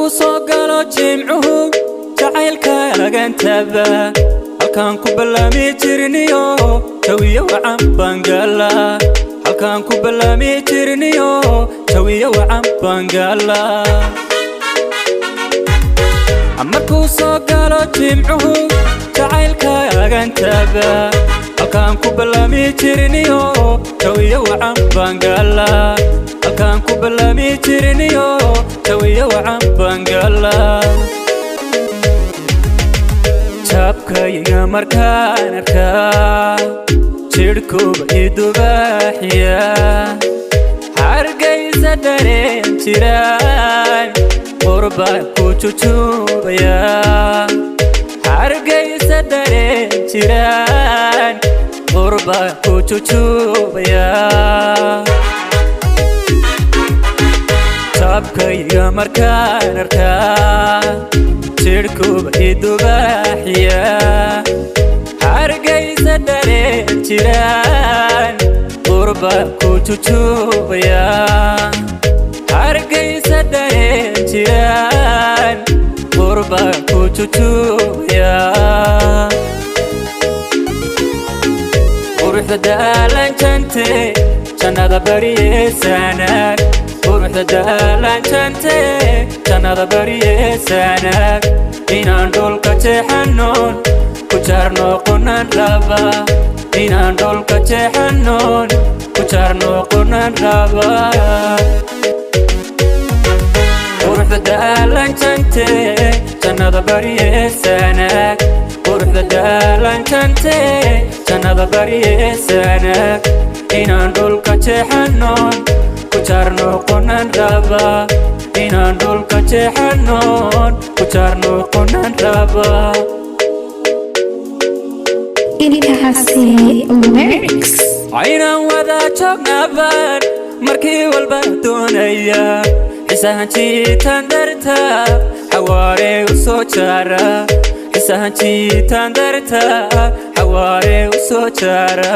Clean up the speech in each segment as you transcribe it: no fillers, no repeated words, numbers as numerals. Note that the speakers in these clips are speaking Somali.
markuu soo galo jimcuhu jacaylka lagan taba halkaan ku balaami jirniyo jawiyo wacan bangala halkaan ku balaami jirniyo jawiyo wacan bangala markuu soo galo jimcuhu jacaylka lagan taba halkaan ku balaami jirniyo jawiyo wacan bangala halkaan ku balaami jirniyo jawiyo wacan bangala jabkayga markaan arkaa jirhkuba idubaaxiya hargaysa dareen jiraan qurbaan ku jujubaya hargaysa dareen jiraan qurbaan ku jujubaya jabkayga markaan arkaa jirhkuba idubaaxiya hargaysa dareen jiraan qurbaan ku jujubaya hargaysa dareen jiraan qurbaan ku jujubaya quruxda daalan jante jannada baryeesanaag quruxda daalan jante jannada baryeesanaag inaan dhulka jeexanoon ku jaarno qunaan raba inaan dhulka jeexanoon ku jaarno qunaan raba quruxda daalan jante jannada baryeesanaag quruxda daalan jante jannada baryeesanaag inaan dhulka jeexanoon ku jaarno qunaan raba inaan dhulka jeexanoon ku jaarno qunaan raba aynaan wada joognaban markii walba doonaya xisahan jiitaan darta xawaare u soo jaara xisahan jiitaan darta xawaare u soo jaara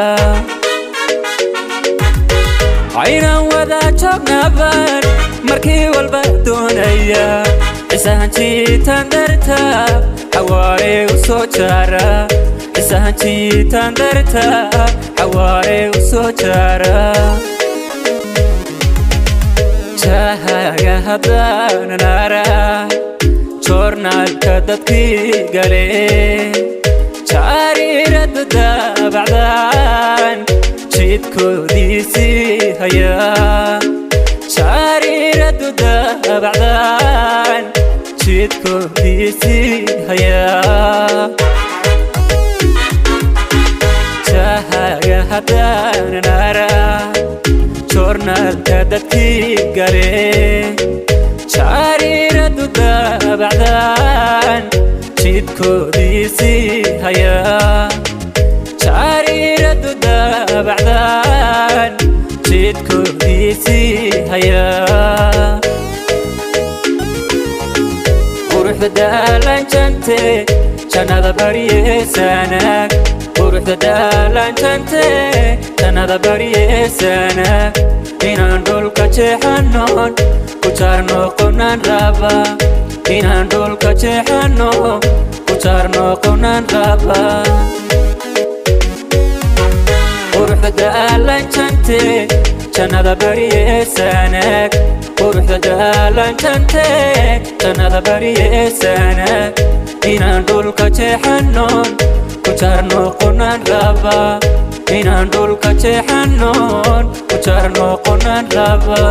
aynaan wada joognaban markii walba doonaya xisahan jiitaan darta xawaare u soo jaara xisahan jiitaan darta xawaare u soo jaara jahaga haddaanan araa joornaalka dadkii gale jariirada daabacdaan jidkoodiisii haya jariiradu daabacdaan jidkoodiisii haya jahaga haddaanan araa joornaalka dadkii gale jariiradu daabacdaan jidkoodiisii haya jariiradu daabacdaan jidkoodiisii haya quruxda daalan jante jannada baryeesanaag quruxda daalan jante jannada baryeesanaag inaan dhulka jeexanoon ku jaarno qunaan raba inaan dhulka jeexanoon ku jaarno qunaan raba quruxda daalan jante jannada baryeesanaag quruxda daalan jante jannada baryeesanaag inaan dhulka jeexanoon ku jaarno qunaan raba inaan dhulka jeexanoon ku jaarno qunaan raba